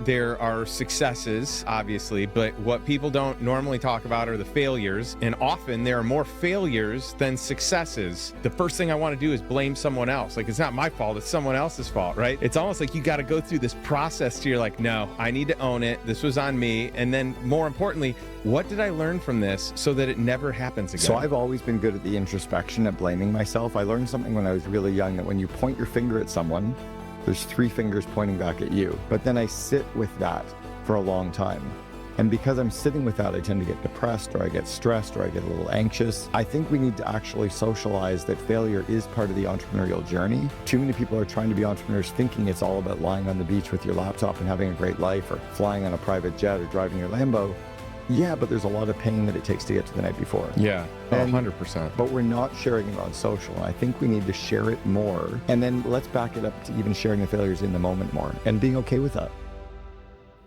there are successes, obviously, but what people don't normally talk about are the failures. And often there are more failures than successes. The first thing I want to do is blame someone else. Like, it's not my fault, it's someone else's fault, right? It's almost like you got to go through this process to you're like, no, I need to own it. This was on me. And then more importantly, what did I learn from this so that it never happens again? So I've always been good at the introspection, at blaming myself. I learned something when I was really young, that when you point your finger at someone, there's 3 fingers pointing back at you. But then I sit with that for a long time. And because I'm sitting with that, I tend to get depressed, or I get stressed, or I get a little anxious. I think we need to actually socialize that failure is part of the entrepreneurial journey. Too many people are trying to be entrepreneurs thinking it's all about lying on the beach with your laptop and having a great life, or flying on a private jet, or driving your Lambo. Yeah, but there's a lot of pain that it takes to get to the night before. Yeah, 100%. But we're not sharing it on social. I think we need to share it more. And then let's back it up to even sharing the failures in the moment more and being okay with that.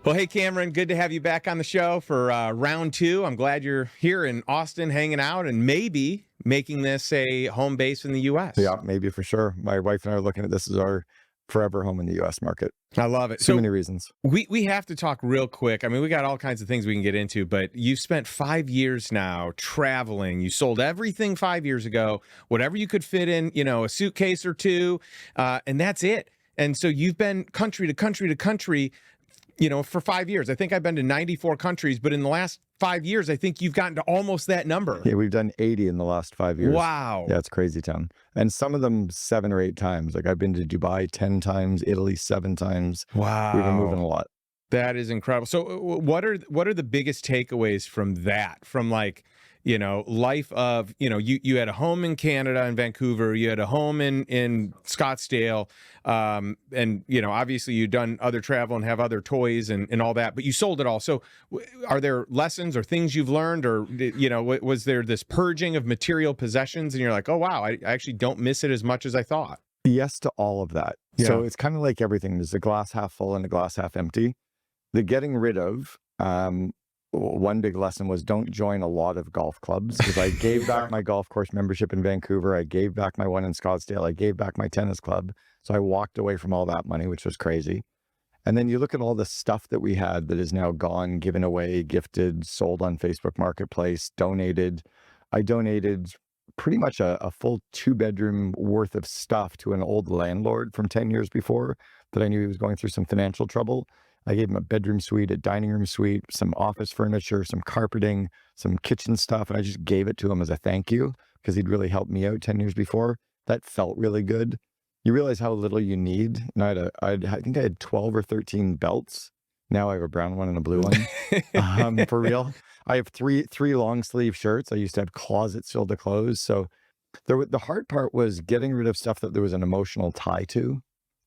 Well, hey, Cameron, good to have you back on the show for round 2. I'm glad you're here in Austin hanging out and maybe making this a home base in the U.S. Yeah, maybe for sure. My wife and I are looking at this as our forever home in the U.S. market. I love it. So many reasons. We have to talk real quick. I mean, we got all kinds of things we can get into, but you've spent 5 years now traveling. You sold everything 5 years ago, whatever you could fit in, a suitcase or two, and that's it. And so you've been country to country to country, for 5 years. I think I've been to 94 countries, but in the last 5 years, I think you've gotten to almost that number. Yeah, we've done 80 in the last 5 years. Wow. Yeah, it's crazy town. And some of them 7 or 8 times. Like, I've been to Dubai 10 times, Italy 7 times. Wow. We've been moving a lot. That is incredible. So what are the biggest takeaways from that? From life of, you had a home in Canada, in Vancouver, you had a home in Scottsdale, and, obviously you've done other travel and have other toys and all that, but you sold it all. So are there lessons or things you've learned, or, was there this purging of material possessions and you're like, oh, wow, I actually don't miss it as much as I thought? Yes to all of that. Yeah. So it's kind of like everything. There's a glass half full and a glass half empty. The getting rid of, one big lesson was don't join a lot of golf clubs, because I gave back my golf course membership in Vancouver. I gave back my one in Scottsdale. I gave back my tennis club. So I walked away from all that money, which was crazy. And then you look at all the stuff that we had that is now gone, given away, gifted, sold on Facebook Marketplace, donated. I donated pretty much a full 2-bedroom worth of stuff to an old landlord from 10 years before that I knew he was going through some financial trouble. I gave him a bedroom suite, a dining room suite, some office furniture, some carpeting, some kitchen stuff. And I just gave it to him as a thank you, because he'd really helped me out 10 years before. That felt really good. You realize how little you need. And I think I had 12 or 13 belts. Now I have a brown one and a blue one. For real. I have three long sleeve shirts. I used to have closets filled with clothes. So the hard part was getting rid of stuff that there was an emotional tie to,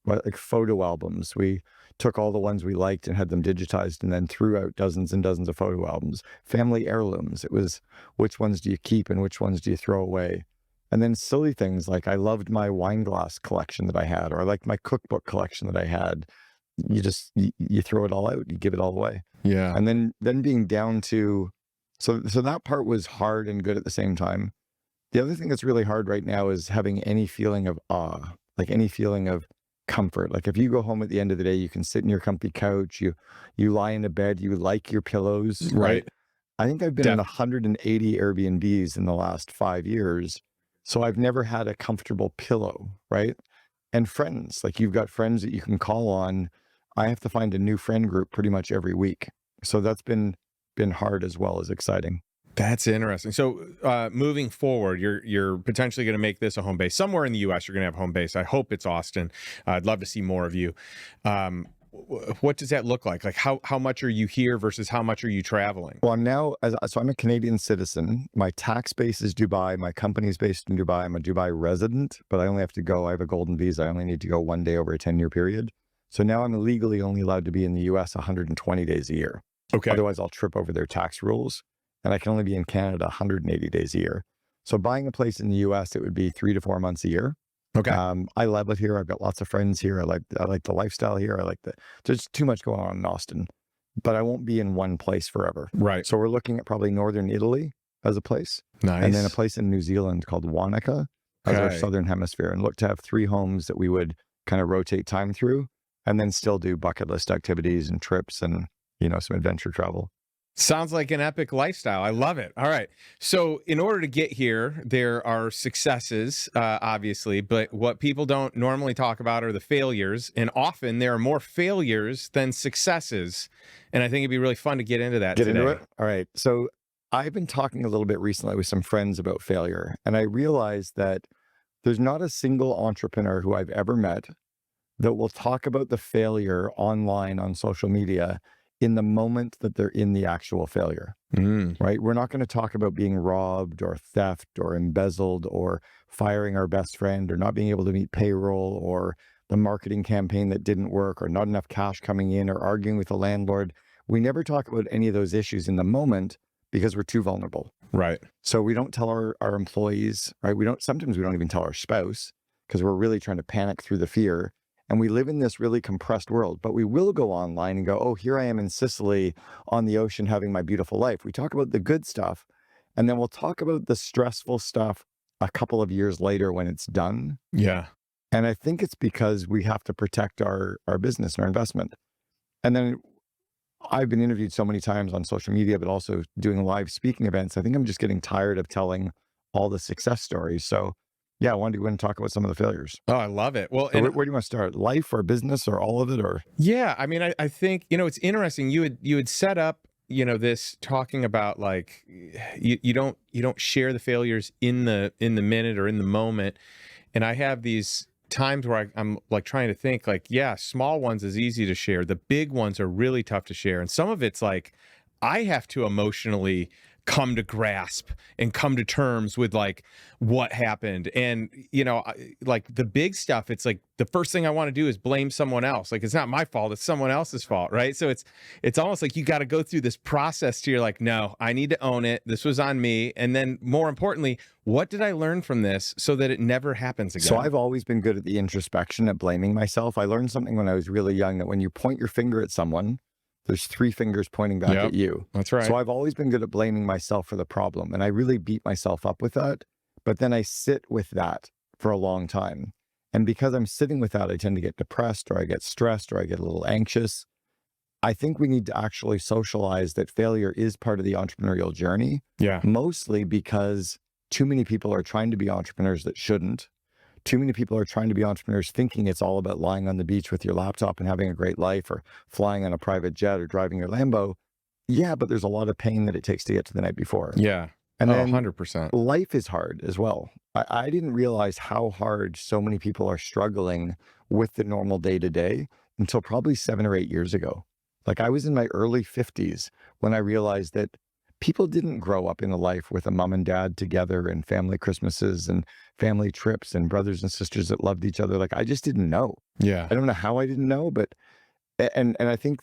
like photo albums. We took all the ones we liked and had them digitized, and then threw out dozens and dozens of photo albums. Family heirlooms. It was, which ones do you keep and which ones do you throw away? And then silly things like I loved my wine glass collection that I had, or I liked my cookbook collection that I had. You throw it all out, you give it all away. Yeah. And then being down to, so that part was hard and good at the same time. The other thing that's really hard right now is having any feeling of awe, like any feeling of comfort. Like if you go home at the end of the day, you can sit in your comfy couch, you lie in a bed, you like your pillows, right? I think I've been in 180 Airbnbs in the last 5 years. So I've never had a comfortable pillow, right? And friends, like you've got friends that you can call on. I have to find a new friend group pretty much every week. So that's been hard as well as exciting. That's interesting. So moving forward, you're potentially going to make this a home base. Somewhere in the U.S., you're going to have a home base. I hope it's Austin. I'd love to see more of you. What does that look like? Like how much are you here versus how much are you traveling? Well, I'm a Canadian citizen. My tax base is Dubai. My company's based in Dubai. I'm a Dubai resident, but I only have to go. I have a golden visa. I only need to go 1 day over a 10-year period. So now I'm legally only allowed to be in the U.S. 120 days a year. Okay. Otherwise, I'll trip over their tax rules. And I can only be in Canada 180 days a year. So buying a place in the US, it would be 3 to 4 months a year. Okay. I love it here. I've got lots of friends here. I like the lifestyle here. There's too much going on in Austin, but I won't be in one place forever. Right. So we're looking at probably Northern Italy as a place. Nice. And then a place in New Zealand called Wanaka as our Southern Hemisphere, and look to have 3 homes that we would kind of rotate time through. and then still do bucket list activities and trips and, you know, some adventure travel. Sounds like an epic lifestyle. I love it. All right. So, in order to get here, there are successes, obviously, but what people don't normally talk about are the failures. And often there are more failures than successes. And I think it'd be really fun to get into that today. Into it? All right. So, I've been talking a little bit recently with some friends about failure, and I realized that there's not a single entrepreneur who I've ever met that will talk about the failure online on social media in the moment that they're in the actual failure, right? We're not going to talk about being robbed or theft or embezzled or firing our best friend or not being able to meet payroll or the marketing campaign that didn't work or not enough cash coming in or arguing with the landlord. We never talk about any of those issues in the moment because we're too vulnerable. Right. So we don't tell our employees, right? Sometimes we don't even tell our spouse because we're really trying to panic through the fear. And we live in this really compressed world, but we will go online and go, oh, here I am in Sicily on the ocean having my beautiful life. We talk about the good stuff, and then we'll talk about the stressful stuff a couple of years later when it's done. Yeah. And I think it's because we have to protect our business and our investment. And then I've been interviewed so many times on social media, but also doing live speaking events. I think I'm just getting tired of telling all the success stories. So yeah, I wanted to go in and talk about some of the failures. Oh, I love it. Well, so where do you want to start? Life or business or all of it? Or yeah, I mean, I think, you know, it's interesting. You had set up, you know, this talking about like you don't share the failures in the minute or in the moment. And I have these times where I'm like trying to think like, yeah, small ones is easy to share. The big ones are really tough to share. And some of it's like I have to emotionally come to grasp and come to terms with like what happened. And, you know, like the big stuff, it's like the first thing I want to do is blame someone else. Like, it's not my fault, it's someone else's fault. Right. So it's almost like you got to go through this process to you're like, no, I need to own it. This was on me. And then more importantly, what did I learn from this so that it never happens again? So I've always been good at the introspection, at blaming myself. I learned something when I was really young, that when you point your finger at someone, there's three fingers pointing back at you. That's right. So I've always been good at blaming myself for the problem. And I really beat myself up with that. But then I sit with that for a long time. And because I'm sitting with that, I tend to get depressed, or I get stressed, or I get a little anxious. I think we need to actually socialize that failure is part of the entrepreneurial journey. Yeah. Mostly because too many people are trying to be entrepreneurs that shouldn't. Too many people are trying to be entrepreneurs thinking it's all about lying on the beach with your laptop and having a great life, or flying on a private jet, or driving your Lambo. Yeah, but there's a lot of pain that it takes to get to the night before. Yeah. And then 100%. Life is hard as well. I didn't realize how hard so many people are struggling with the normal day-to-day until probably 7 or 8 years ago. Like, I was in my early 50s when I realized that people didn't grow up in a life with a mom and dad together and family Christmases and family trips and brothers and sisters that loved each other. Like, I just didn't know. Yeah. I don't know how I didn't know, but, and I think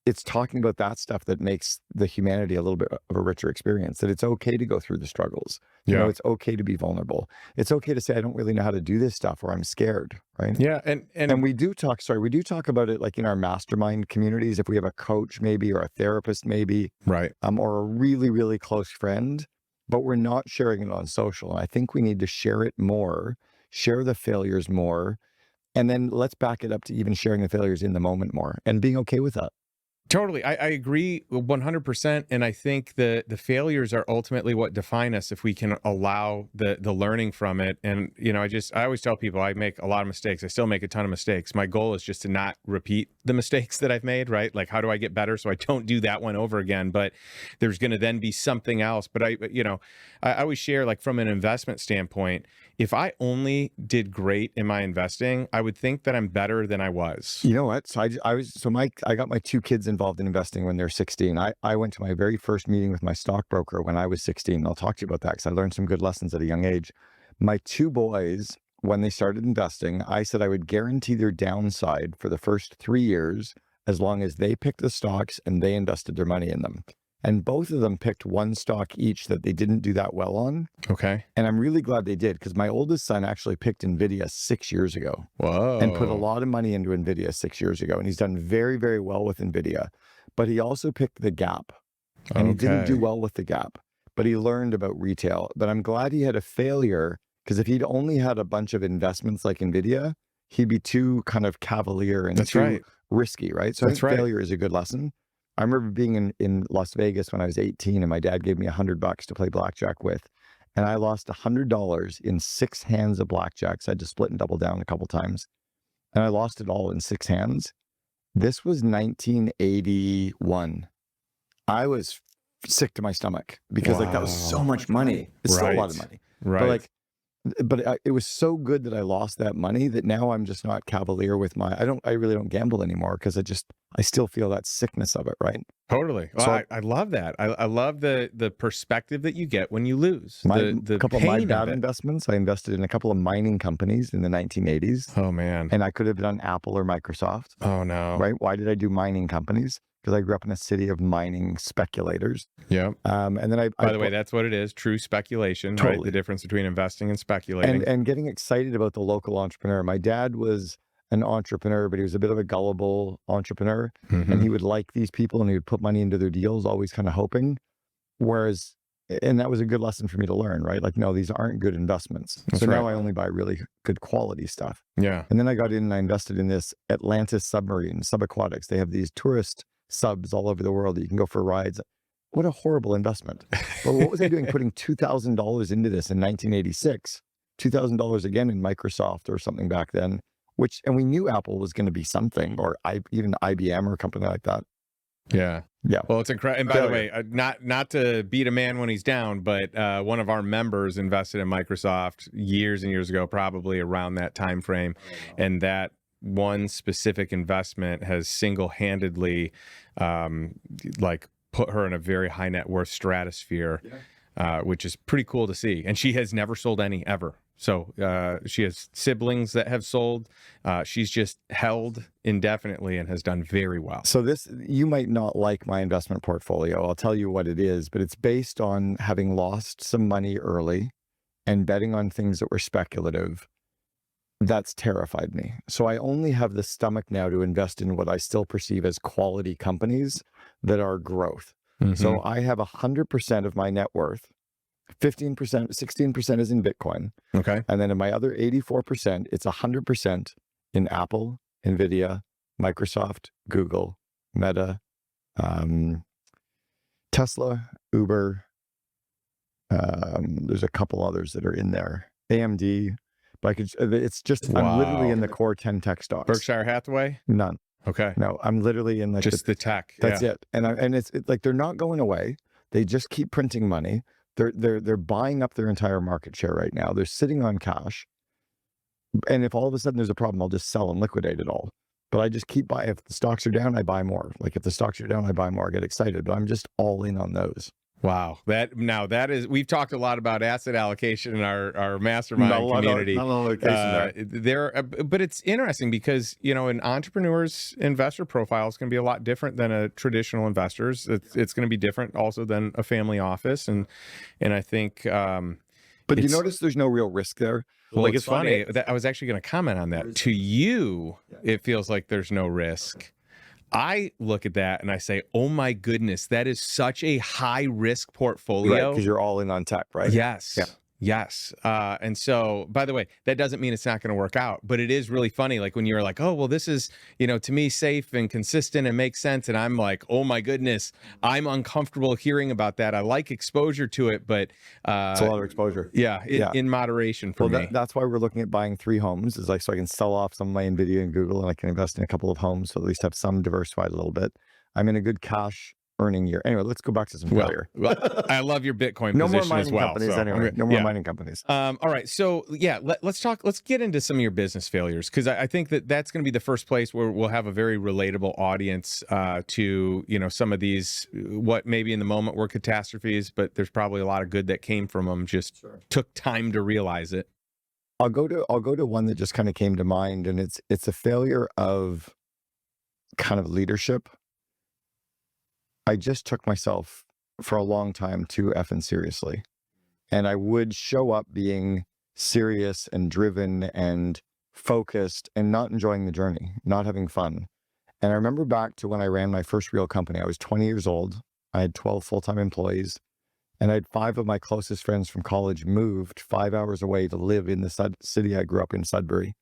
it's talking about that stuff that makes the humanity a little bit of a richer experience, that it's okay to go through the struggles. You know, it's okay to be vulnerable. It's okay to say, I don't really know how to do this stuff, or I'm scared, right? Yeah. And we do talk about it like in our mastermind communities, if we have a coach maybe, or a therapist maybe, right, or a really, really close friend, but we're not sharing it on social. And I think we need to share it more, share the failures more, and then let's back it up to even sharing the failures in the moment more and being okay with that. Totally. I agree 100%. And I think the failures are ultimately what define us if we can allow the learning from it. And, you know, I always tell people I make a lot of mistakes. I still make a ton of mistakes. My goal is just to not repeat the mistakes that I've made, right? Like, how do I get better so I don't do that one over again? But there's going to then be something else. But I always share, like, from an investment standpoint, if I only did great in my investing, I would think that I'm better than I was. You know what? So I got my 2 kids involved in investing when they're 16. I went to my very first meeting with my stockbroker when I was 16. I'll talk to you about that because I learned some good lessons at a young age. My 2 boys, when they started investing, I said I would guarantee their downside for the first 3 years as long as they picked the stocks and they invested their money in them. And both of them picked one stock each that they didn't do that well on. Okay. And I'm really glad they did, because my oldest son actually picked NVIDIA 6 years ago. Whoa. And put a lot of money into NVIDIA 6 years ago. And he's done very, very well with NVIDIA. But he also picked the Gap. And he didn't do well with the Gap. But he learned about retail. But I'm glad he had a failure, because if he'd only had a bunch of investments like NVIDIA, he'd be too kind of cavalier and too risky, right? So I think failure is a good lesson. I remember being in Las Vegas when I was 18, and my dad gave me $100 to play blackjack with. And I lost $100 in 6 hands of blackjack. So I had to split and double down a couple times. And I lost it all in 6 hands. This was 1981. I was sick to my stomach because like that was so much money. It's still a lot of money. But it was so good that I lost that money that now I'm just not cavalier with I really don't gamble anymore because I still feel that sickness of it, right? Totally. Well, so I love that. I love the perspective that you get when you lose. The couple of my bad investments, I invested in a couple of mining companies in the 1980s. Oh man. And I could have done Apple or Microsoft. Oh no. Right? Why did I do mining companies? Because I grew up in a city of mining speculators. Yeah. And then by the way, that's what it is. True speculation, right? The difference between investing and speculating. And getting excited about the local entrepreneur. My dad was an entrepreneur, but he was a bit of a gullible entrepreneur. And he would like these people and he would put money into their deals, always kind of hoping. And that was a good lesson for me to learn, right? Like, no, these aren't good investments. Now I only buy really good quality stuff. Yeah. And then I got in and I invested in this Atlantis submarine, subaquatics. They have these tourist subs all over the world that you can go for rides. What a horrible investment. Well, what was I doing putting $2,000 into this in 1986? $2,000 again in Microsoft or something back then, and we knew Apple was going to be something, or even IBM or a company like that. Yeah. Yeah. Well, it's incredible. And by the way, not to beat a man when he's down, but one of our members invested in Microsoft years and years ago, probably around that time frame. And that one specific investment has single-handedly put her in a very high net worth stratosphere, which is pretty cool to see. And she has never sold any ever. So she has siblings that have sold. She's just held indefinitely and has done very well. So you might not like my investment portfolio. I'll tell you what it is, but it's based on having lost some money early and betting on things that were speculative. That's terrified me. So I only have the stomach now to invest in what I still perceive as quality companies that are growth. So I have 100% of my net worth. 15%, 16% is in Bitcoin. Okay. And then in my other 84%, it's 100% in Apple, Nvidia, Microsoft, Google, Meta, Tesla, Uber. There's a couple others that are in there. AMD. But it's just, I'm literally in the core 10 tech stocks. Berkshire Hathaway? None. Okay. No, I'm literally in just the tech. That's it. And it's like, they're not going away. They just keep printing money. They're buying up their entire market share right now. They're sitting on cash. And if all of a sudden there's a problem, I'll just sell and liquidate it all. But I just keep buying. If the stocks are down, I buy more. Like if the stocks are down, I buy more. I get excited. But I'm just all in on those. Wow. That is, we've talked a lot about asset allocation in our mastermind community. But it's interesting because, an entrepreneur's investor profile is going to be a lot different than a traditional investor's. It's going to be different also than a family office. And I think, but you notice there's no real risk there. Well, it's funny that I was actually going to comment on that. To you, it feels like there's no risk. I look at that and I say, oh my goodness, that is such a high risk portfolio. Right, because you're all in on tech, right? Yes. Yeah. Yes. And so, by the way, that doesn't mean it's not going to work out, but it is really funny. Like when you're like, oh, well, this is, to me, safe and consistent and makes sense. And I'm like, oh my goodness, I'm uncomfortable hearing about that. I like exposure to it, but it's a lot of exposure. Yeah. In moderation for me. That's why we're looking at buying 3 homes, is like, so I can sell off some of my Nvidia and Google, and I can invest in a couple of homes. So at least have some diversified a little bit. I'm in a good cash earning year. Anyway, let's go back to some failure. Well, I love your Bitcoin position as well. No more mining companies. All right. So let's get into some of your business failures, because I think that's going to be the first place where we'll have a very relatable audience to, some of these, what maybe in the moment were catastrophes, but there's probably a lot of good that came from them. Just took time to realize it. I'll go to one that just kind of came to mind, and it's a failure of kind of leadership. I just took myself for a long time too effing seriously. And I would show up being serious and driven and focused and not enjoying the journey, not having fun. And I remember back to when I ran my first real company. I was 20 years old. I had 12 full-time employees. And I had 5 of my closest friends from college moved 5 hours away to live in the city I grew up in, Sudbury.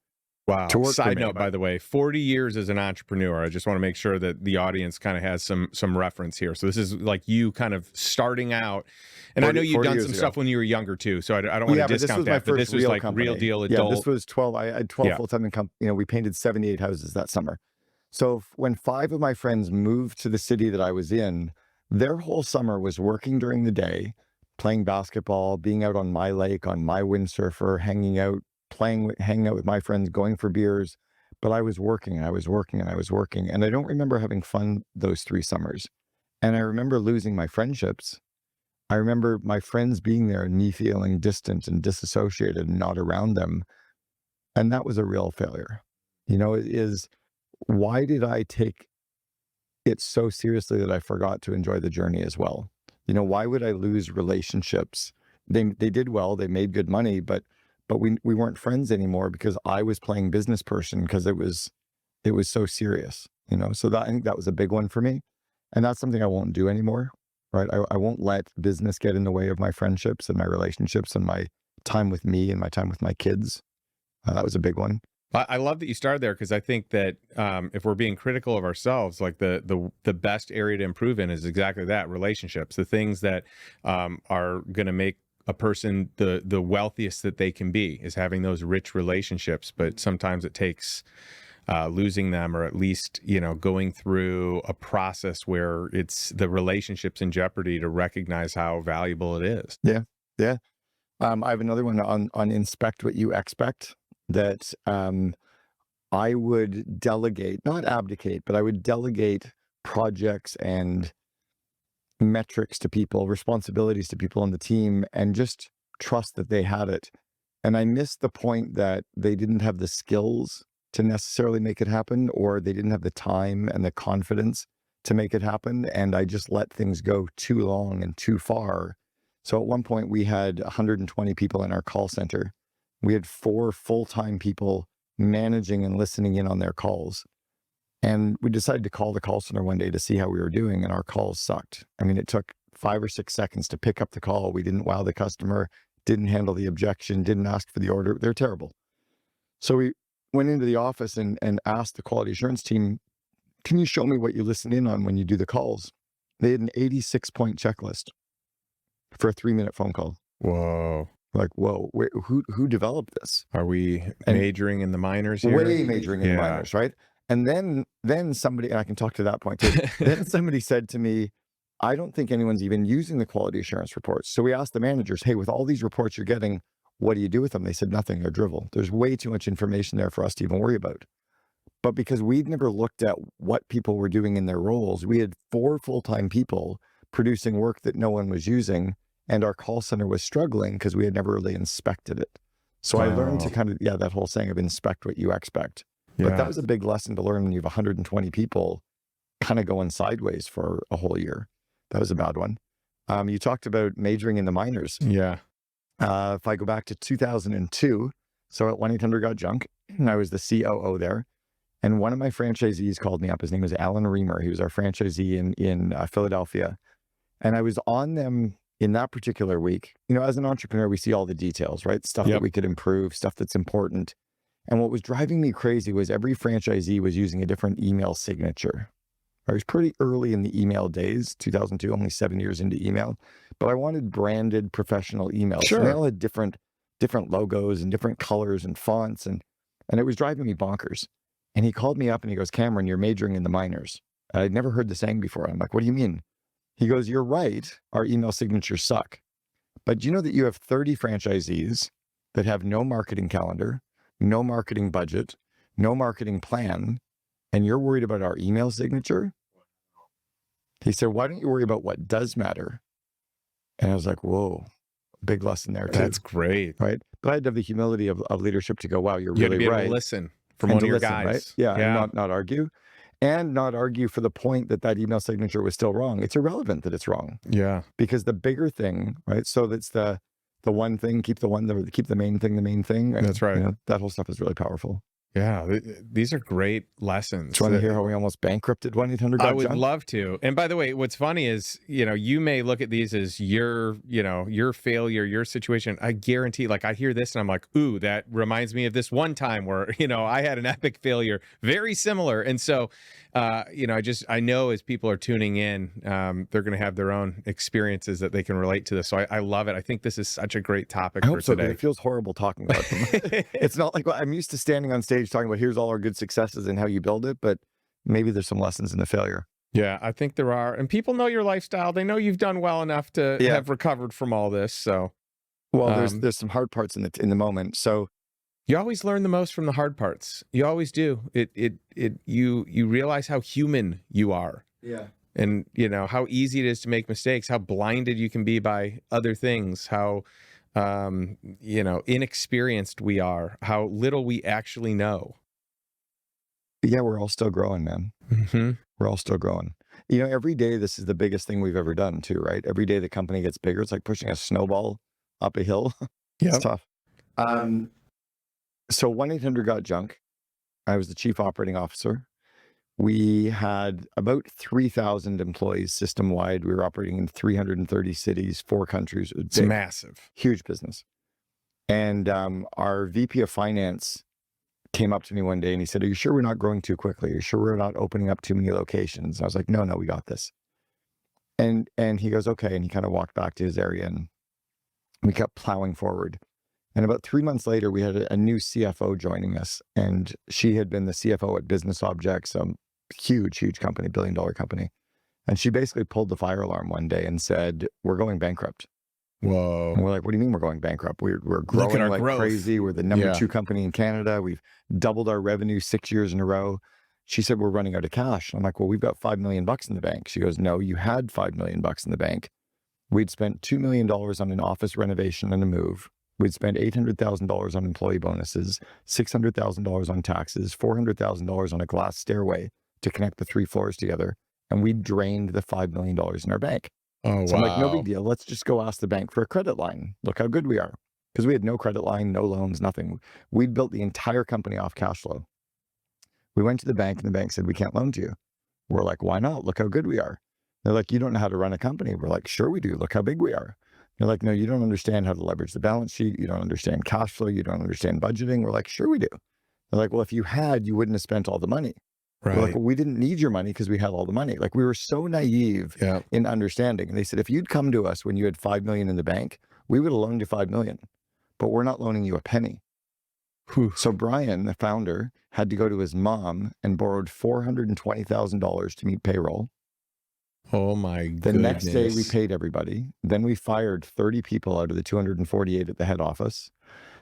Wow. to work for Side me. note, by the way, 40 years as an entrepreneur. I just want to make sure that the audience kind of has some reference here. So this is like you kind of starting out. And 40, I know you've 40 done years some ago. stuff when you were younger too. So I don't want to discount that. But this was like company. real deal Yeah, adult. this was 12. I had 12 full-time income. You know, we painted 78 houses that summer. So when 5 of my friends moved to the city that I was in, their whole summer was working during the day, playing basketball, being out on my lake, on my windsurfer, hanging out with my friends, going for beers. But I was working and I was working and I was working. And I don't remember having fun those 3 summers. And I remember losing my friendships. I remember my friends being there and me feeling distant and disassociated and not around them. And that was a real failure. You know, why did I take it so seriously that I forgot to enjoy the journey as well? You know, why would I lose relationships? They did well, they made good money, but we weren't friends anymore because I was playing business person because it was so serious, you know? So I think that was a big one for me. And that's something I won't do anymore, right? I won't let business get in the way of my friendships and my relationships and my time with me and my time with my kids. That was a big one. I love that you started there because I think that if we're being critical of ourselves, like the best area to improve in is exactly that: relationships, the things that are going to make a person the wealthiest that they can be, is having those rich relationships. But sometimes it takes losing them, or at least, you know, going through a process where it's the relationship's in jeopardy to recognize how valuable it is. Yeah, yeah. I have another one on inspect what you expect. That I would delegate, not abdicate, but I would delegate projects and metrics to people, responsibilities to people on the team, and just trust that they had it. And I missed the point that they didn't have the skills to necessarily make it happen, or they didn't have the time and the confidence to make it happen. And I just let things go too long and too far. So at one point we had 120 people in our call center. We had 4 full-time people managing and listening in on their calls. And we decided to call the call center one day to see how we were doing, and our calls sucked. I mean, it took 5 or 6 seconds to pick up the call. We didn't wow the customer, didn't handle the objection, didn't ask for the order. They're terrible. So we went into the office and asked the quality assurance team, can you show me what you listen in on when you do the calls? They had an 86-point checklist for a 3-minute phone call. Whoa. Like, whoa, wait, who developed this? Are we majoring in the minors here? Way majoring in the minors, right? And then somebody, and I can talk to that point too, then somebody said to me, I don't think anyone's even using the quality assurance reports. So we asked the managers, hey, with all these reports you're getting, what do you do with them? They said nothing, they're drivel. There's way too much information there for us to even worry about. But because we'd never looked at what people were doing in their roles, we had 4 full-time people producing work that no one was using. And our call center was struggling because we had never really inspected it. So I learned to kind of, that whole saying of inspect what you expect. Yeah. But that was a big lesson to learn when you have 120 people kind of going sideways for a whole year. That was a bad one. You talked about majoring in the minors. Yeah. If I go back to 2002, so at 1-800-GOT-JUNK, I was the COO there. And one of my franchisees called me up. His name was Alan Reamer. He was our franchisee in Philadelphia. And I was on them in that particular week. You know, as an entrepreneur, we see all the details, right? Stuff that we could improve, stuff that's important. And what was driving me crazy was every franchisee was using a different email signature. I was pretty early in the email days, 2002, only 7 years into email, but I wanted branded professional emails. Sure. And they all had different logos and different colors and fonts, and it was driving me bonkers. And he called me up and he goes, Cameron, you're majoring in the minors. I'd never heard the saying before. I'm like, what do you mean? He goes, you're right, our email signatures suck. But do you know that you have 30 franchisees that have no marketing calendar, no marketing budget, no marketing plan, and you're worried about our email signature? He said, why don't you worry about what does matter? And I was like, whoa, big lesson there too. That's great. Right? But I had to have the humility of leadership to go, wow, you're really be able right. to listen from one of your guys. Right? Yeah, and not argue. And not argue for the point that email signature was still wrong. It's irrelevant that it's wrong. Yeah. Because the bigger thing, right? So that's the one thing, keep the main thing the main thing. And, that's right. You know, that whole stuff is really powerful. Yeah, these are great lessons. Do you want to hear how we almost bankrupted 1-800 got I would junk? love to. And by the way, what's funny is, you may look at these as your failure, your situation. I guarantee, like, I hear this and I'm like, ooh, that reminds me of this one time where, I had an epic failure, very similar. And so, I know as people are tuning in, they're going to have their own experiences that they can relate to this. So I love it. I think this is such a great topic I for hope so, but today. it feels horrible talking about them. It's not like I'm used to standing on stage talking about here's all our good successes and how you build it, but maybe there's some lessons in the failure. Yeah, I think there are. And people know your lifestyle. They know you've done well enough to have recovered from all this. So, well, there's some hard parts in the moment. So you always learn the most from the hard parts. You always do. You realize how human you are. Yeah. And how easy it is to make mistakes, how blinded you can be by other things, how inexperienced we are, how little we actually know. Yeah, we're all still growing, man. Mm-hmm. We're all still growing. Every day, this is the biggest thing we've ever done too, right? Every day the company gets bigger. It's like pushing a snowball up a hill. Yeah. It's tough. So 1-800 got junk. I was the chief operating officer. We had about 3,000 employees system-wide. We were operating in 330 cities, 4 countries. It's massive. Huge business. And our VP of finance came up to me one day and he said, "Are you sure we're not growing too quickly? Are you sure we're not opening up too many locations?" And I was like, no, we got this. And he goes, okay. And he kind of walked back to his area and we kept plowing forward. And about 3 months later, we had a new CFO joining us. And she had been the CFO at Business Objects, huge company, $1 billion company. And she basically pulled the fire alarm one day and said, "We're going bankrupt." Whoa. And we're like, "What do you mean we're going bankrupt? We're growing like crazy. We're the number 2 company in Canada. We've doubled our revenue 6 years in a row." She said, "We're running out of cash." I'm like, "Well, we've got $5 million in the bank." She goes, "No, you had $5 million in the bank. We'd spent $2 million on an office renovation and a move. We'd spent $800,000 on employee bonuses, $600,000 on taxes, $400,000 on a glass stairway to connect the 3 floors together. And we drained the $5 million in our bank." Oh, so wow. I'm like, no big deal. Let's just go ask the bank for a credit line. Look how good we are. Because we had no credit line, no loans, nothing. We'd built the entire company off cash flow. We went to the bank and the bank said, "We can't loan to you." We're like, "Why not? Look how good we are." They're like, "You don't know how to run a company." We're like, "Sure we do. Look how big we are." They're like, "No, you don't understand how to leverage the balance sheet. You don't understand cash flow. You don't understand budgeting." We're like, "Sure we do." They're like, "Well, if you had, you wouldn't have spent all the money." Right. We're like, "Well, we didn't need your money because we had all the money." Like, we were so naive in understanding. And they said, "If you'd come to us when you had $5 million in the bank, we would have loaned you $5 million, but we're not loaning you a penny." Whew. So Brian, the founder, had to go to his mom and borrowed $420,000 to meet payroll. Oh my goodness. The next day we paid everybody. Then we fired 30 people out of the 248 at the head office.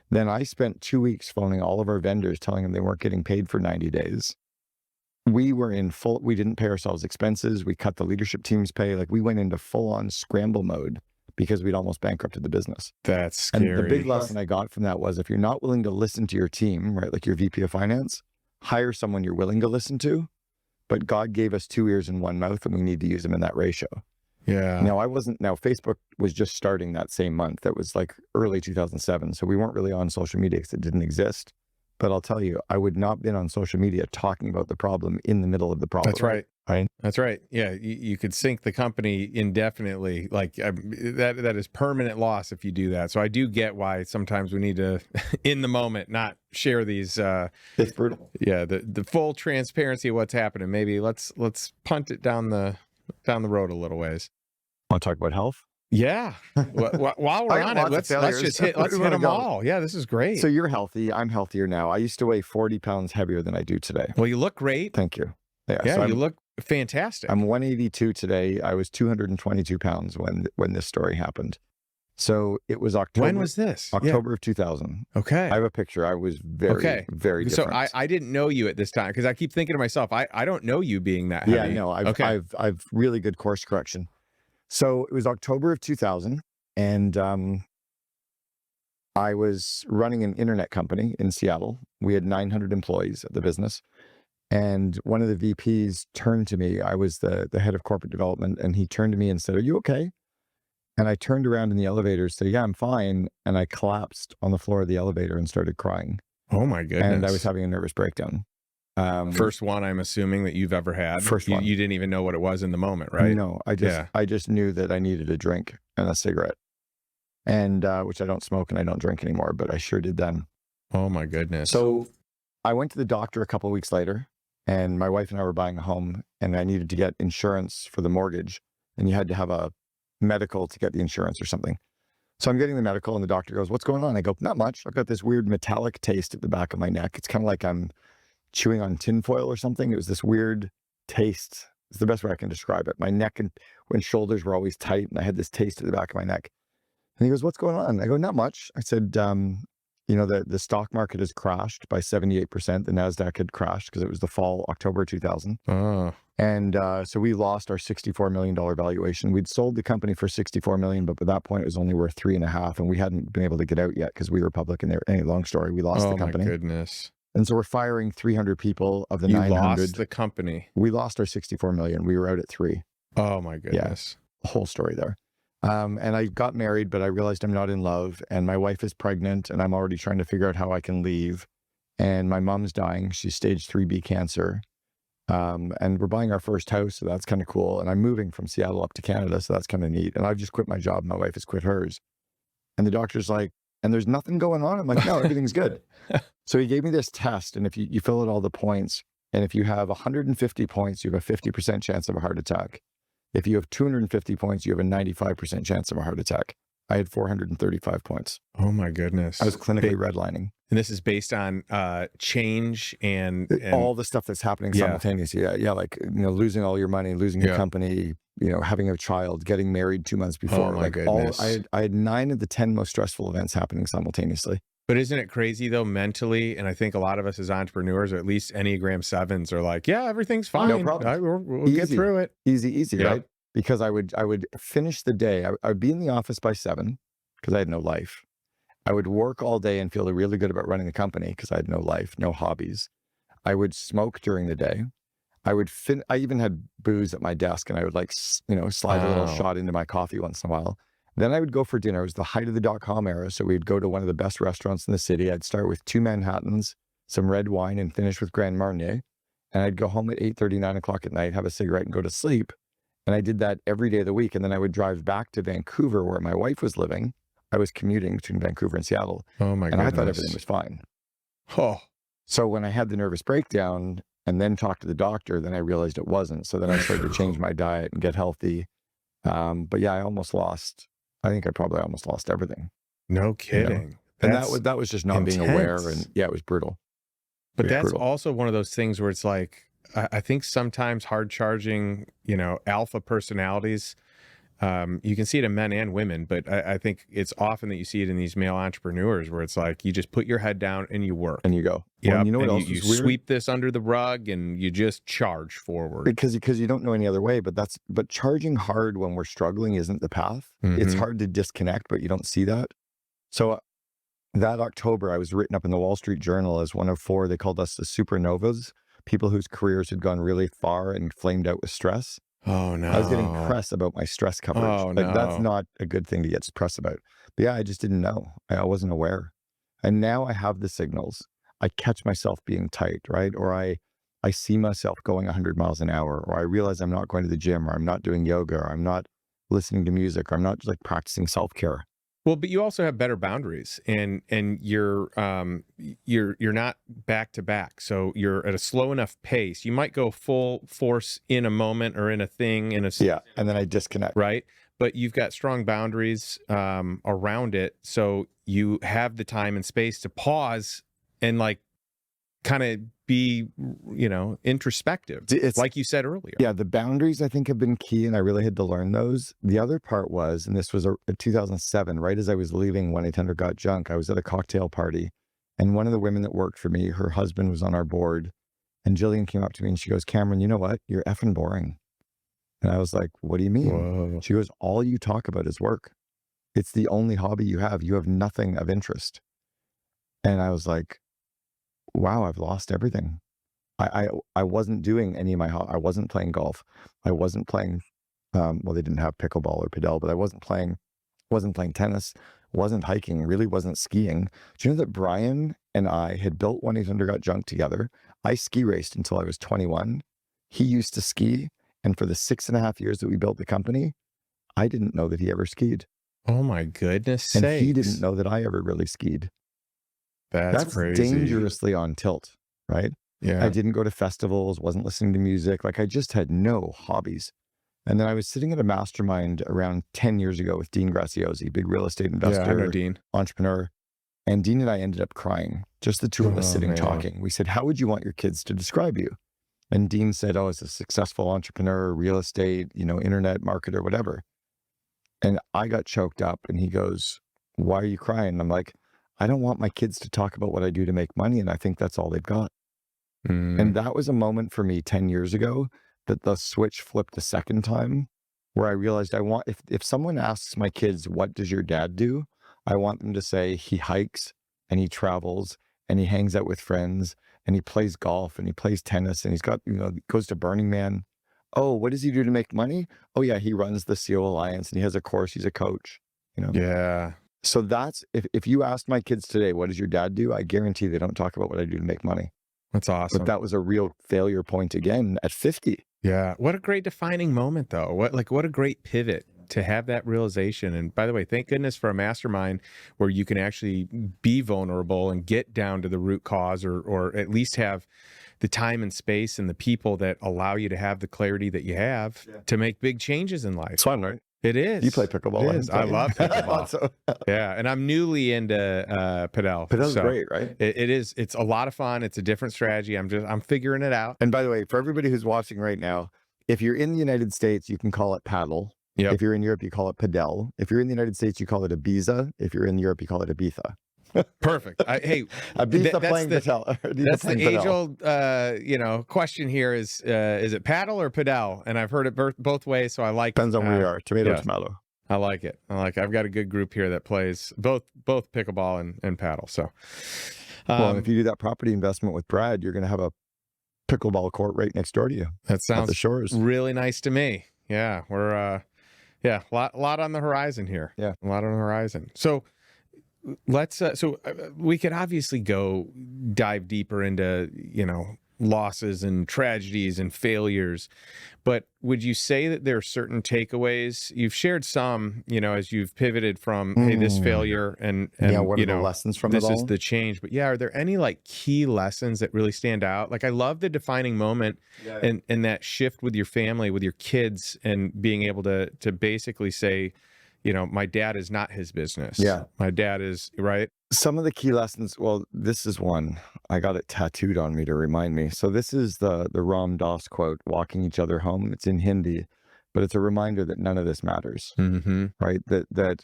Then I spent 2 weeks phoning all of our vendors, telling them they weren't getting paid for 90 days. We were we didn't pay ourselves expenses. We cut the leadership team's pay. Like, we went into full-on scramble mode because we'd almost bankrupted the business. That's scary. And the big lesson I got from that was, if you're not willing to listen to your team, right, like your VP of finance, hire someone you're willing to listen to. But God gave us 2 ears and 1 mouth, and we need to use them in that ratio. Yeah. Now, Facebook was just starting that same month. That was like early 2007. So we weren't really on social media because it didn't exist. But I'll tell you, I would not have been on social media talking about the problem in the middle of the problem. That's right. Right. That's right. Yeah. You could sink the company indefinitely. Like, that is permanent loss if you do that. So I do get why sometimes we need to, in the moment, not share these. It's brutal. Yeah. The full transparency of what's happening. Maybe let's punt it down the road a little ways. Want to talk about health? Yeah. While we're on it, let's hit them all. Yeah, this is great. So you're healthy. I'm healthier now. I used to weigh 40 pounds heavier than I do today. Well, you look great. Thank you. Yeah, so you look fantastic. I'm 182 today. I was 222 pounds when this story happened. So it was October. When was this? October of 2000. Okay. I have a picture. I was very different. So I didn't know you at this time, because I keep thinking to myself, I don't know you being that heavy. Yeah, no, I've really good course correction. So it was October of 2000, and I was running an internet company in Seattle. We had 900 employees at the business. And one of the VPs turned to me. I was the head of corporate development, and he turned to me and said, "Are you okay?" And I turned around in the elevator and said, "Yeah, I'm fine." And I collapsed on the floor of the elevator and started crying. Oh my goodness. And I was having a nervous breakdown. First one, I'm assuming, that you've ever had. First one. You didn't even know what it was in the moment, right? No, I just knew that I needed a drink and a cigarette, and which I don't smoke and I don't drink anymore, but I sure did then. Oh my goodness. So I went to the doctor a couple of weeks later, and my wife and I were buying a home, and I needed to get insurance for the mortgage, and you had to have a medical to get the insurance or something. So I'm getting the medical, and the doctor goes, "What's going on?" I go, "Not much. I've got this weird metallic taste at the back of my neck. It's kind of like I'm chewing on tinfoil or something." It was this weird taste. It's the best way I can describe it. My neck and shoulders were always tight, and I had this taste at the back of my neck. And he goes, "What's going on?" I go, "Not much." I said, the stock market has crashed by 78%. The NASDAQ had crashed because it was the fall, October 2000. Oh. And so we lost our $64 million valuation. We'd sold the company for $64 million, but by that point it was only worth $3.5 million, and we hadn't been able to get out yet because we were public. And any long story, we lost the company. Oh my goodness. And so we're firing 300 people of the You 900. lost the company. We lost our $64 million. We were out at 3. Oh my goodness. Yeah, whole story there. And I got married, but I realized I'm not in love, and my wife is pregnant, and I'm already trying to figure out how I can leave. And my mom's dying. She's stage 3B cancer. And we're buying our first house, so that's kind of cool. And I'm moving from Seattle up to Canada, so that's kind of neat. And I've just quit my job. My wife has quit hers. And the doctor's like, "And there's nothing going on?" I'm like, "No, everything's good." So he gave me this test, and if you fill out all the points, and if you have 150 points, you have a 50% chance of a heart attack. If you have 250 points, you have a 95% chance of a heart attack. I had 435 points. Oh my goodness. I was clinically redlining. And this is based on change and all the stuff that's happening simultaneously. Yeah, like losing all your money, losing your company, having a child, getting married 2 months before. Oh my goodness. I had 9 of the 10 most stressful events happening simultaneously. But isn't it crazy though, mentally? And I think a lot of us as entrepreneurs, or at least Enneagram 7s, are like, "Yeah, everything's fine. No problem. We'll get through it. Easy, right?" Because I would finish the day. I would be in the office by 7 because I had no life. I would work all day and feel really good about running the company because I had no life, no hobbies. I would smoke during the day. I even had booze at my desk, and I would slide a little shot into my coffee once in a while. Then I would go for dinner. It was the height of the .com era, so we'd go to one of the best restaurants in the city. I'd start with 2 Manhattans, some red wine, and finish with Grand Marnier. And I'd go home at 8:30, 9 o'clock at night, have a cigarette, and go to sleep. And I did that every day of the week. And then I would drive back to Vancouver, where my wife was living. I was commuting between Vancouver and Seattle. Oh my goodness. And I thought everything was fine. Oh. So when I had the nervous breakdown and then talked to the doctor, then I realized it wasn't. So then I started to change my diet and get healthy. But yeah, I think I probably almost lost everything. No kidding. And that was just not being aware. And yeah, it was brutal. But that's also one of those things where it's like, I think sometimes hard charging, alpha personalities, you can see it in men and women, but I think it's often that you see it in these male entrepreneurs where it's like, you just put your head down and you work. And you go. Yeah. Well, you know what else you is weird? Sweep this under the rug and you just charge forward. Because you don't know any other way, but charging hard when we're struggling isn't the path. It's hard to disconnect, but you don't see that. So that October, I was written up in the Wall Street Journal as one of 4, they called us the supernovas, people whose careers had gone really far and flamed out with stress. Oh no. I was getting press about my stress coverage. Oh, no. That's not a good thing to get press about. But yeah, I just didn't know. I wasn't aware. And now I have the signals. I catch myself being tight, right? Or I see myself going 100 miles an hour, or I realize I'm not going to the gym, or I'm not doing yoga, or I'm not listening to music, or I'm not just practicing self-care. Well, but you also have better boundaries, and you're not back to back, so you're at a slow enough pace. You might go full force in a moment or in a thing and then I disconnect, right? But you've got strong boundaries around it, so you have the time and space to pause and kind of be, introspective. It's like you said earlier. Yeah, the boundaries I think have been key, and I really had to learn those. The other part was, and this was in 2007, right as I was leaving 1-800-GOT-JUNK, I was at a cocktail party, and one of the women that worked for me, her husband was on our board, and Jillian came up to me and she goes, "Cameron, you know what? You're effing boring." And I was like, "What do you mean?" Whoa. She goes, "All you talk about is work. It's the only hobby you have. You have nothing of interest." And I was like, wow, I've lost everything. I wasn't doing any of my, I wasn't playing golf. I wasn't playing, well, they didn't have pickleball or padel, but I wasn't playing tennis, wasn't hiking, really wasn't skiing. Do you know that Brian and I had built 1-800-GOT-JUNK together? I ski raced until I was 21. He used to ski. And for the 6.5 years that we built the company, I didn't know that he ever skied. Oh my goodness And sakes. he didn't know that I ever really skied. That's crazy. Dangerously on tilt, right? Yeah. I didn't go to festivals, wasn't listening to music. Like I just had no hobbies. And then I was sitting at a mastermind around 10 years ago with Dean Graziosi, big real estate investor, I know Dean. entrepreneur. And Dean and I ended up crying, just the two of us sitting talking. We said, how would you want your kids to describe you? And Dean said, oh, as a successful entrepreneur, real estate, internet marketer, whatever. And I got choked up and he goes, why are you crying? And I'm like, I don't want my kids to talk about what I do to make money. And I think that's all they've got. And that was a moment for me 10 years ago that the switch flipped the second time, where I realized if someone asks my kids, what does your dad do? I want them to say he hikes and he travels and he hangs out with friends and he plays golf and he plays tennis and he's got, goes to Burning Man. Oh, what does he do to make money? Oh yeah, he runs the COO Alliance and he has a course, he's a coach, Yeah. So that's, if you asked my kids today, what does your dad do? I guarantee they don't talk about what I do to make money. That's awesome. But that was a real failure point again at 50. Yeah. What a great defining moment though. What a great pivot to have that realization. And by the way, thank goodness for a mastermind where you can actually be vulnerable and get down to the root cause, or at least have the time and space and the people that allow you to have the clarity that you have to make big changes in life. It's fun, right? It is. You play pickleball. I love pickleball. Yeah. And I'm newly into padel. Padel's great, right? It is. It's a lot of fun. It's a different strategy. I'm figuring it out. And by the way, for everybody who's watching right now, if you're in the United States, you can call it paddle. Yep. If you're in Europe, you call it padel. If you're in the United States, you call it Ibiza. If you're in Europe, you call it Ibiza. Perfect. Hey, Ibiza playing padel. That's the age-old, question here is it paddle or padel? And I've heard it both ways, so I like. Depends on where you are. Tomato. I like it. I've got a good group here that plays both pickleball and paddle. So, well, if you do that property investment with Brad, you're going to have a pickleball court right next door to you. That sounds the shores. Really nice to me. Yeah, we're a lot on the horizon here. Yeah, a lot on the horizon. So. Let's we could obviously dive deeper into losses and tragedies and failures, but would you say that there are certain takeaways? You've shared some, as you've pivoted from hey, this failure and what are the lessons from this it all? Is the change. But are there any key lessons that really stand out? I love the defining moment and that shift with your family, with your kids, and being able to basically say, my dad is not his business. Yeah. My dad is, right? Some of the key lessons, well, this is one. I got it tattooed on me to remind me. So this is the Ram Dass quote, walking each other home. It's in Hindi, but it's a reminder that none of this matters, right? That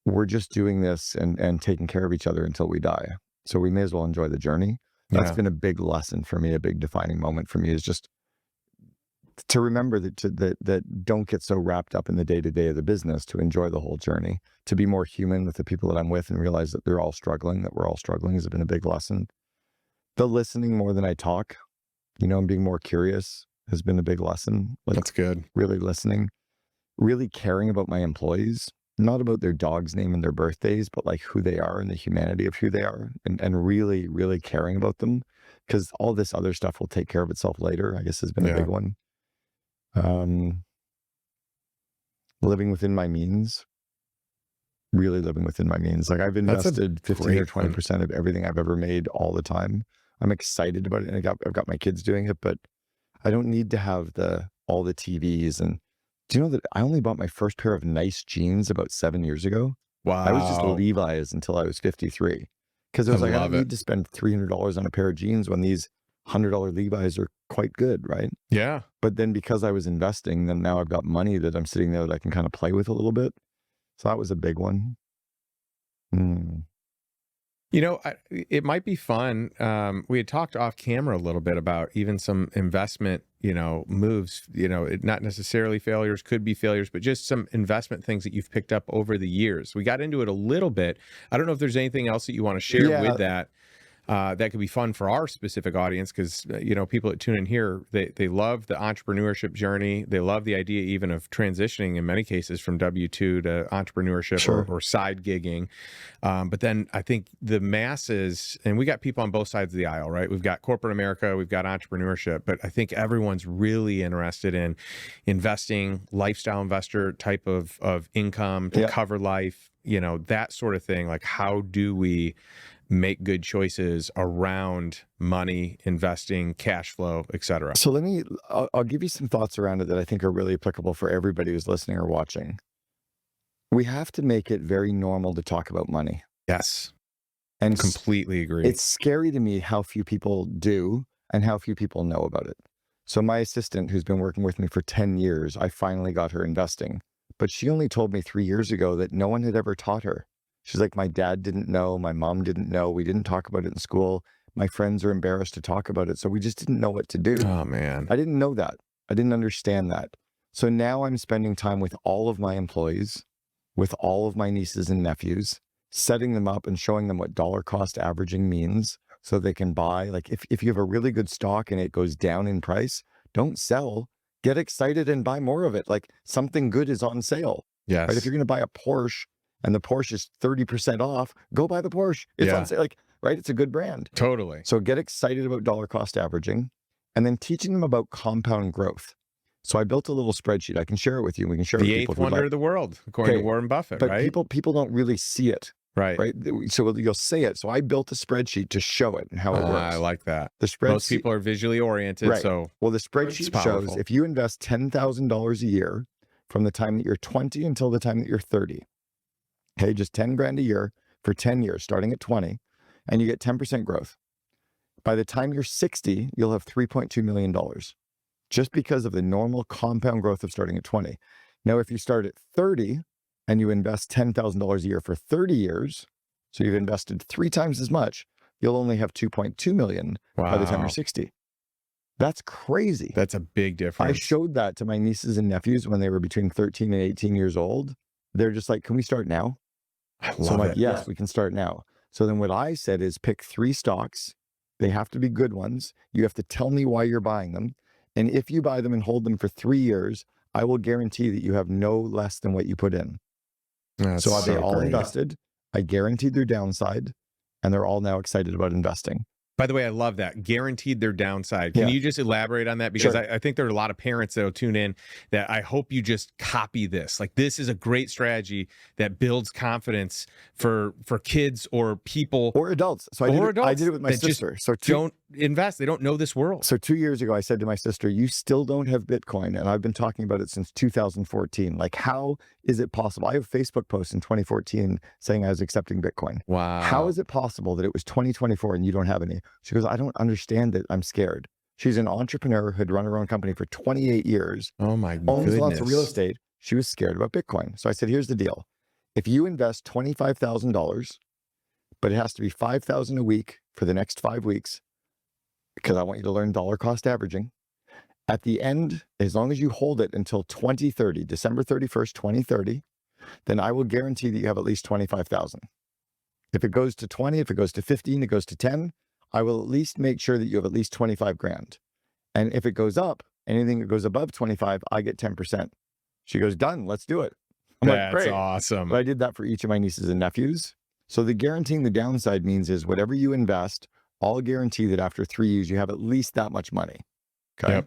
we're just doing this and taking care of each other until we die. So we may as well enjoy the journey. That's been a big lesson for me, a big defining moment for me, is just to remember that don't get so wrapped up in the day-to-day of the business, to enjoy the whole journey, to be more human with the people that I'm with and realize that they're all struggling, that we're all struggling, has been a big lesson. The listening more than I talk, and being more curious has been a big lesson. That's good. Really listening, really caring about my employees, not about their dog's name and their birthdays, but who they are and the humanity of who they are, and really, really caring about them, because all this other stuff will take care of itself later, I guess, has been a big one. Living within my means, really living within my means. I've invested 15 or 20% of everything I've ever made all the time. I'm excited about it. And I've got my kids doing it, but I don't need to have all the TVs. And do you know that I only bought my first pair of nice jeans about 7 years ago? Wow. I was just Levi's until I was 53. Because I don't need to spend $300 on a pair of jeans when these $100 Levi's are quite good, right? Yeah. But then because I was investing, then now I've got money that I'm sitting there that I can kind of play with a little bit. So that was a big one. It might be fun. We had talked off camera a little bit about even some investment, moves, not necessarily failures, could be failures, but just some investment things that you've picked up over the years. We got into it a little bit. I don't know if there's anything else that you want to share with that. that could be fun for our specific audience, because people that tune in here, they love the entrepreneurship journey. They love the idea even of transitioning in many cases from W-2 to entrepreneurship or side gigging. But then I think the masses, and we got people on both sides of the aisle, right? We've got corporate America, we've got entrepreneurship, but I think everyone's really interested in investing, lifestyle investor type of income to cover life, that sort of thing. Like, how do we make good choices around money, investing, cash flow, et cetera? So I'll give you some thoughts around it that I think are really applicable for everybody who's listening or watching. We have to make it very normal to talk about money. Yes. And completely agree. It's scary to me how few people do and how few people know about it. So my assistant, who's been working with me for 10 years, I finally got her investing. But she only told me 3 years ago that no one had ever taught her. She's like, my dad didn't know, my mom didn't know, we didn't talk about it in school. My friends are embarrassed to talk about it, so we just didn't know what to do. Oh, man. I didn't know that. I didn't understand that. So now I'm spending time with all of my employees, with all of my nieces and nephews, setting them up and showing them what dollar cost averaging means so they can buy. Like if you have a really good stock and it goes down in price, don't sell. Get excited and buy more of it. Like something good is on sale. Yes. Right? If you're going to buy a Porsche and the Porsche is 30% off, go buy the Porsche. It's on sale. Like, right? It's a good brand. Totally. So get excited about dollar cost averaging and then teaching them about compound growth. So I built a little spreadsheet. I can share it with you. We can share it with people. The eighth wonder of the world, according to Warren Buffett, but right? people don't really see it. Right. So you'll say it. So I built a spreadsheet to show it and how it works. I like that. The spreadsheet, most people are visually oriented. Right. So well, the spreadsheet shows if you invest $10,000 a year from the time that you're 20 until the time that you're 30, okay, just 10 grand a year for 10 years, starting at 20, and you get 10% growth. By the time you're 60, you'll have $3.2 million just because of the normal compound growth of starting at 20. Now, if you start at 30 and you invest $10,000 a year for 30 years, so you've invested 3 times as much, you'll only have $2.2 million by the time you're 60. That's crazy. That's a big difference. I showed that to my nieces and nephews when they were between 13 and 18 years old. They're just like, can we start now? So I'm like, yes, we can start now. So then what I said is pick 3 stocks. They have to be good ones. You have to tell me why you're buying them. And if you buy them and hold them for 3 years, I will guarantee that you have no less than what you put in. So they all invested. I guaranteed their downside, and they're all now excited about investing. By the way, I love that. Guaranteed their downside. Can you just elaborate on that? Because I think there are a lot of parents that will tune in that I hope you just copy this. Like, this is a great strategy that builds confidence for kids or people. Or adults. So I did it with my sister. So don't invest. They don't know this world. So 2 years ago, I said to my sister, you still don't have Bitcoin. And I've been talking about it since 2014. Like, how is it possible? I have Facebook posts in 2014 saying I was accepting Bitcoin. Wow. How is it possible that it was 2024 and you don't have any? She goes, I don't understand it. I'm scared. She's an entrepreneur who had run her own company for 28 years. Oh my goodness. Owns lots of real estate. She was scared about Bitcoin. So I said, here's the deal. If you invest $25,000, but it has to be $5,000 a week for the next 5 weeks, because I want you to learn dollar cost averaging. At the end, as long as you hold it until 2030, December 31st, 2030, then I will guarantee that you have at least 25,000. If it goes to 20, if it goes to 15, it goes to 10, I will at least make sure that you have at least 25 grand. And if it goes up, anything that goes above 25, I get 10%. She goes, done, let's do it. I'm like, great. That's awesome. But I did that for each of my nieces and nephews. So the guaranteeing the downside means is whatever you invest, I'll guarantee that after 3 years, you have at least that much money. Okay. Yep.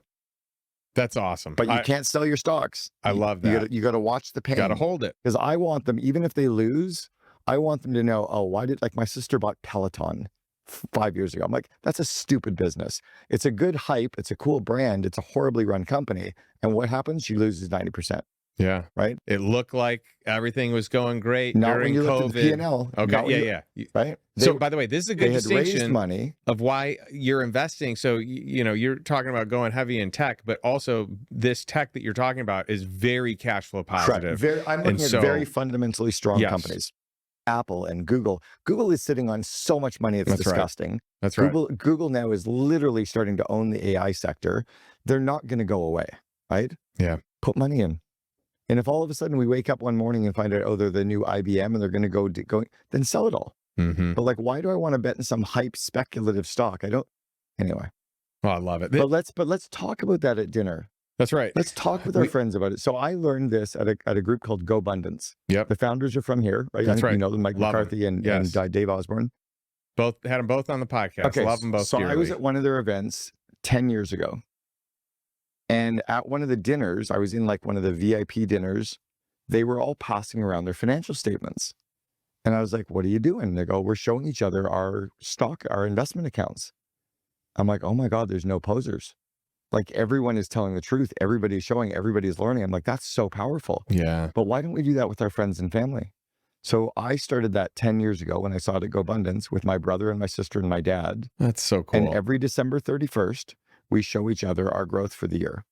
That's awesome. But you can't sell your stocks. I love that. You got to watch the pain. Got to hold it. Because I want them, even if they lose, I want them to know, oh, why did, like my sister bought Peloton 5 years ago. I'm like, that's a stupid business. It's a good hype. It's a cool brand. It's a horribly run company. And what happens? She loses 90%. Yeah. Right. It looked like everything was going great not during when you COVID. Looked at the P&L. Okay. Right. So by the way, this is a good distinction money of why you're investing. So, you're talking about going heavy in tech, but also this tech that you're talking about is very cash flow positive. I'm looking at very fundamentally strong companies. Apple and Google. Google is sitting on so much money. It's disgusting. Right. That's Google now is literally starting to own the AI sector. They're not going to go away. Right. Yeah. Put money in. And if all of a sudden we wake up one morning and find out, oh, they're the new IBM and they're going to go, then sell it all. Mm-hmm. But like, why do I want to bet in some hype speculative stock? I don't. Anyway. Oh, I love it. But let's talk about that at dinner. That's right. Let's talk with our friends about it. So I learned this at a group called GoBundance. Yep. The founders are from here, right? That's right. You know them, Mike Love McCarthy and Dave Osborne. Both had them both on the podcast. Okay, Love them both. So dearly. I was at one of their events 10 years ago. And at one of the dinners, I was in like one of the VIP dinners, they were all passing around their financial statements. And I was like, what are you doing? They go, we're showing each other our investment accounts. I'm like, oh my God, there's no posers. Like everyone is telling the truth. Everybody's showing, everybody's learning. I'm like, that's so powerful. Yeah. But why don't we do that with our friends and family? So I started that 10 years ago when I saw it at GoBundance with my brother and my sister and my dad. That's so cool. And every December 31st, we show each other our growth for the year.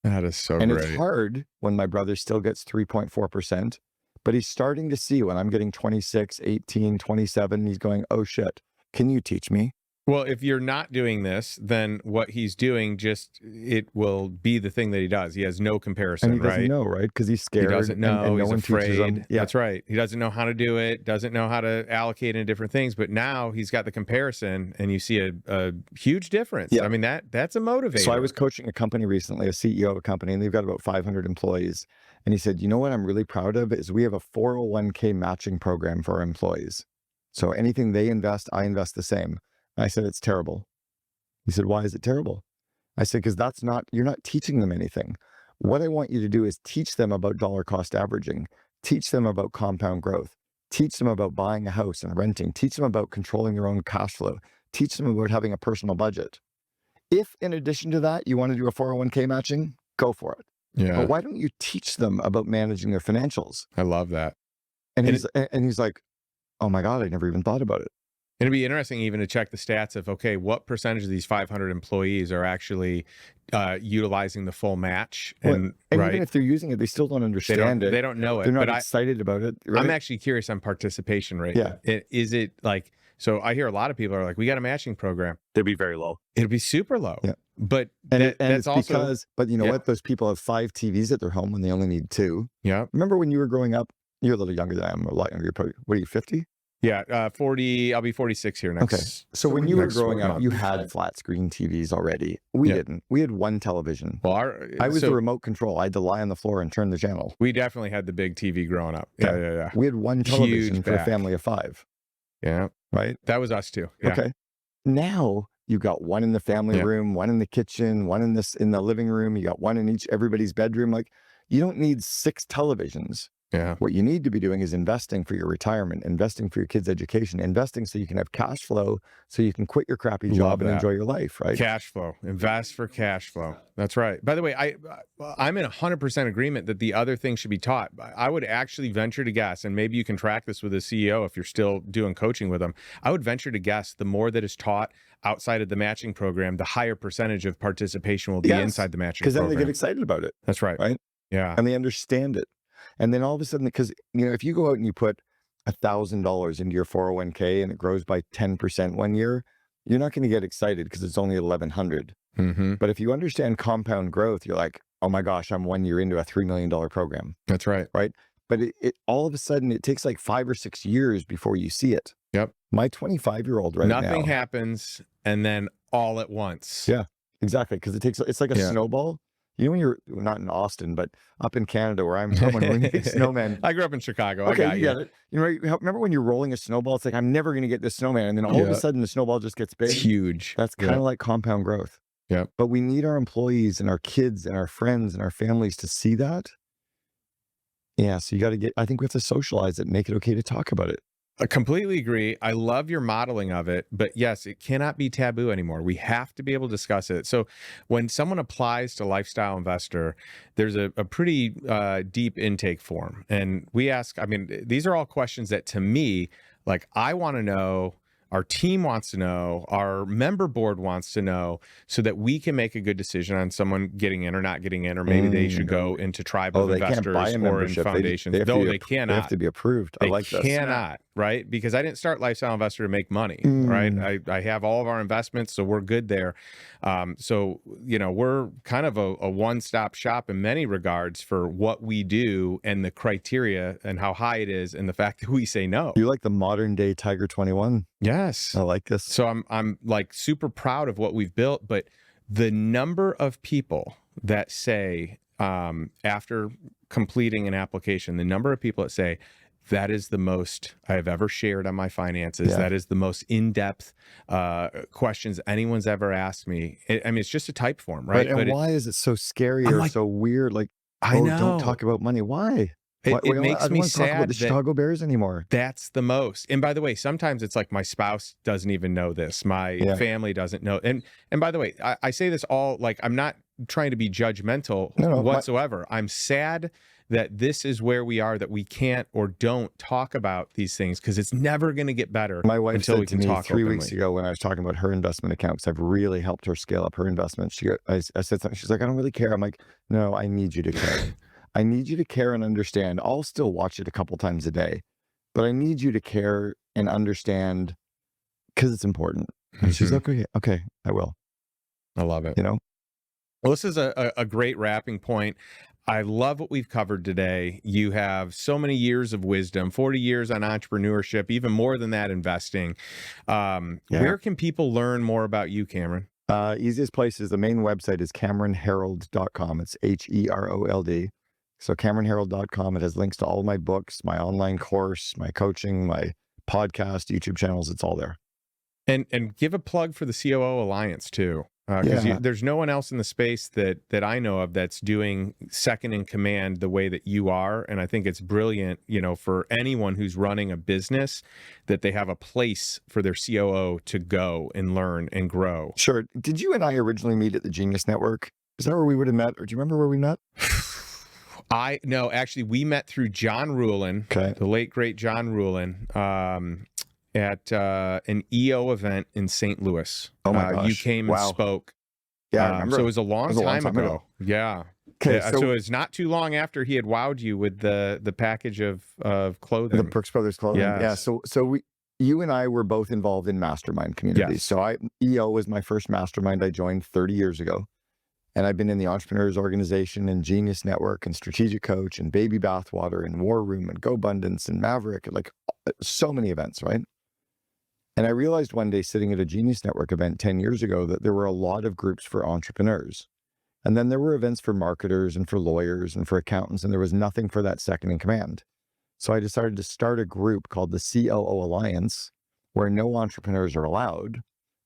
That is so and great. It's hard when my brother still gets 3.4%, but he's starting to see when I'm getting 26, 18, 27, he's going, oh shit, can you teach me? Well, if you're not doing this, then what he's doing it will be the thing that he does. He has no comparison, and he doesn't know, right? Because he's scared. He doesn't know. And he's no afraid. Yeah. That's right. He doesn't know how to do it, doesn't know how to allocate into different things. But now he's got the comparison and you see a huge difference. Yeah. I mean, that's a motivator. So I was coaching a company recently, a CEO of a company, and they've got about 500 employees. And he said, you know what I'm really proud of is we have a 401k matching program for our employees. So anything they invest, I invest the same. I said, it's terrible. He said, why is it terrible? I said, because you're not teaching them anything. What I want you to do is teach them about dollar cost averaging, teach them about compound growth, teach them about buying a house and renting, teach them about controlling their own cash flow, teach them about having a personal budget. If in addition to that, you want to do a 401k matching, go for it. Yeah. But why don't you teach them about managing their financials? I love that. And he's like, oh my God, I never even thought about it. It'd be interesting even to check the stats of, okay, what percentage of these 500 employees are actually utilizing the full match? And even if they're using it, they still don't understand it. They don't know it. They're not excited about it. Right? I'm actually curious on participation rate. Yeah. Is it like, so I hear a lot of people are like, we got a matching program. They'd be very low. It'll be super low. Yeah. But it's also because, but you know what? Those people have 5 TVs at their home when they only need 2. Yeah. Remember when you were growing up? You're a little younger than I am. A lot younger. Probably, what are you, 50? Yeah, 40. I'll be 46 here next. Okay. So when you were growing up, you had flat screen TVs already. We didn't. We had one television. Well, I was the remote control. I had to lie on the floor and turn the channel. We definitely had the big TV growing up. Yeah. We had one television for a family of 5. Yeah. Right? That was us too. Yeah. Okay. Now you got one in the family room, one in the kitchen, one in the living room. You got one in everybody's bedroom. Like, you don't need 6 televisions. Yeah. What you need to be doing is investing for your retirement, investing for your kids' education, investing so you can have cash flow, so you can quit your crappy job and enjoy your life, right? Cash flow. Invest for cash flow. That's right. By the way, I'm in 100% agreement that the other thing should be taught. I would actually venture to guess, and maybe you can track this with a CEO if you're still doing coaching with them. I would venture to guess the more that is taught outside of the matching program, the higher percentage of participation will be inside the matching program. Because then they get excited about it. That's right. Right? Yeah. And they understand it. And then all of a sudden, because if you go out and you put $1,000 into your 401k and it grows by 10% one year, you're not going to get excited because it's only 1,100. Mm-hmm. But if you understand compound growth, you're like, oh my gosh, I'm 1 year into a $3 million program. That's right. Right. But it all of a sudden, it takes like 5 or 6 years before you see it. Yep. My 25-year-old right now. Nothing happens and then all at once. Yeah, exactly. Because it's like a snowball. You know, when you're not in Austin, but up in Canada where I'm from, when you get snowmen. I grew up in Chicago. Okay, I got you get it. You know, remember when you're rolling a snowball? It's like, I'm never going to get this snowman. And then all of a sudden the snowball just gets big. It's huge. That's kind of like compound growth. Yeah. But we need our employees and our kids and our friends and our families to see that. Yeah. So I think we have to socialize it, make it okay to talk about it. I completely agree. I love your modeling of it, but yes, it cannot be taboo anymore. We have to be able to discuss it. So when someone applies to Lifestyle Investor, there's a pretty deep intake form. And we ask, these are all questions that to me, like, I want to know, our team wants to know, our member board wants to know, so that we can make a good decision on someone getting in or not getting in, or maybe they should go into tribe of investors or in foundations. They Though they cannot. They have to be approved. I like this. Cannot. right? Because I didn't start Lifestyle Investor to make money, right? I have all of our investments, so we're good there. So, you know, we're kind of a one-stop shop in many regards for what we do and the criteria and how high it is and the fact that we say no. You like the modern day Tiger 21? Yes. I like this. So I'm like super proud of what we've built, but the number of people that say, after completing an application, the number of people that say, that is the most I have ever shared on my finances. Yeah. That is the most in-depth questions anyone's ever asked me. I mean, it's just a type form, right? And why is it so scary or so weird? Like, I know. Don't talk about money. Why? It makes me sad. Talk about the Chicago Bears anymore. That's the most. And by the way, sometimes it's like my spouse doesn't even know this. My family doesn't know. And by the way, I say this all like I'm not trying to be judgmental whatsoever. I'm sad that this is where we are, that we can't or don't talk about these things because it's never going to get better. My wife until said we can to me talk 3 openly. weeks ago when I was talking about her investment accounts, I've really helped her scale up her investments. I said something. She's like, I don't really care. I'm like, no, I need you to care. I need you to care and understand. I'll still watch it a couple times a day, but I need you to care and understand because it's important. And she's like, okay, I will. I love it. You know? Well, this is a great wrapping point. I love what we've covered today. You have so many years of wisdom, 40 years on entrepreneurship, even more than that, investing. Where can people learn more about you, Cameron? Easiest place is the main website is CameronHerold.com. It's HEROLD. So CameronHerold.com. It has links to all my books, my online course, my coaching, my podcast, YouTube channels. It's all there. And give a plug for the COO Alliance too. Because there's no one else in the space that I know of that's doing second in command the way that you are. And I think it's brilliant, you know, for anyone who's running a business that they have a place for their COO to go and learn and grow. Sure. Did you and I originally meet at the Genius Network? Is that where we would have met? Or do you remember where we met? No, actually, we met through John Rulin, the late, great John Rulin, at an EO event in St. Louis. Oh my gosh. You came and spoke. Yeah, I remember. So it was a long time ago. Yeah. Okay, so it's not too long after he had wowed you with the package of clothing. The Brooks Brothers clothing. Yes. Yeah. So you and I were both involved in mastermind communities. Yes. So EO was my first mastermind I joined 30 years ago. And I've been in the Entrepreneurs Organization and Genius Network and Strategic Coach and Baby Bathwater and War Room and GoBundance and Maverick, and like so many events, right? And I realized one day sitting at a Genius Network event 10 years ago that there were a lot of groups for entrepreneurs. And then there were events for marketers and for lawyers and for accountants, and there was nothing for that second in command. So I decided to start a group called the COO Alliance, where no entrepreneurs are allowed,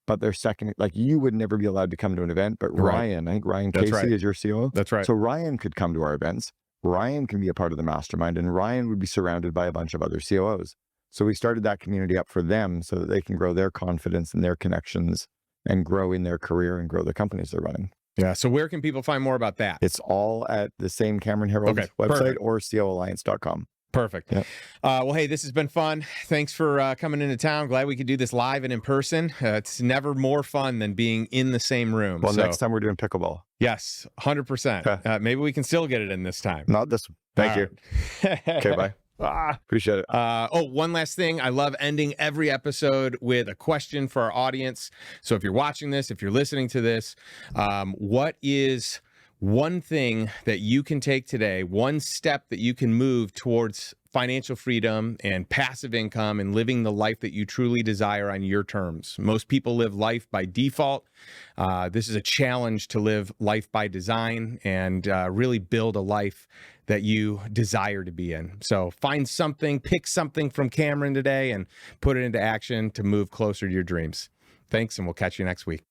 but they're second, like you would never be allowed to come to an event, but Ryan, I think Ryan Casey is your COO. That's right. So Ryan could come to our events. Ryan can be a part of the mastermind, and Ryan would be surrounded by a bunch of other COOs. So we started that community up for them so that they can grow their confidence and their connections and grow in their career and grow the companies they're running. Yeah. So where can people find more about that? It's all at the same Cameron Herold website or COOalliance.com. Perfect. Yep. Well, hey, this has been fun. Thanks for coming into town. Glad we could do this live and in person. It's never more fun than being in the same room. Well, next time we're doing pickleball. Yes, 100%. Maybe we can still get it in this time. Not this one. Thank you. Okay, bye. Appreciate it. One last thing. I love ending every episode with a question for our audience. So if you're watching this, if you're listening to this, what is one thing that you can take today, one step that you can move towards financial freedom and passive income and living the life that you truly desire on your terms? Most people live life by default. This is a challenge to live life by design and really build a life that you desire to be in. So find something, pick something from Cameron today and put it into action to move closer to your dreams. Thanks, and we'll catch you next week.